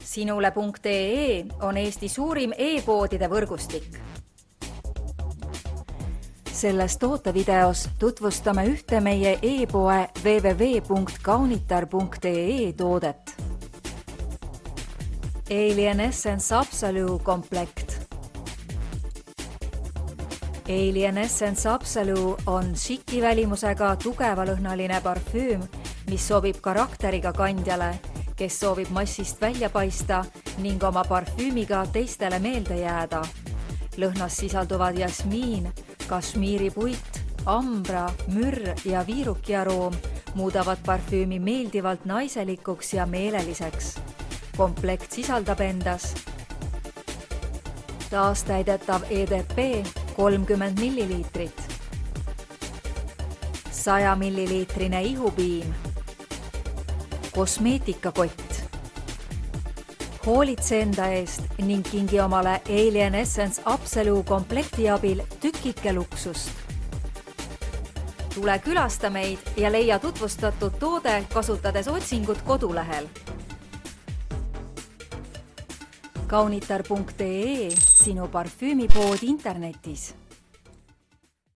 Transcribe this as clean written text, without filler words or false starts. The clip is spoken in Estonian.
Sinule.ee on Eesti suurim e-poodide võrgustik. Selles tootevideos tutvustame ühte meie e-poe www.kaunitar.ee toodet. Alien Essence Absolute komplekt. Alien Essence Absolute on šiki välimusega tugevalõhnaline parfüüm, mis sobib karakteriga kandjale, kes soovib massist välja paista ning oma parfüümiga teistele meelde jääda. Lõhnas sisalduvad jasmiin, kašmiiripuit, ambra, mürr ja viiruki aroom muudavad parfüümi meeldivalt naiselikuks ja meeleliseks. Komplekt sisaldab endas taastäidetav EDP 30 milliliitrit, 100 milliliitrine ihupiim, kosmeetikakott. Hoolitse enda eest ning kingi omale Alien Essence Absolute komplekti abil tükike luksust. Tule külasta meid ja leia tutvustatud toode kasutades otsingut kodulehel. Kaunitar.ee, sinu parfüümipood internetis.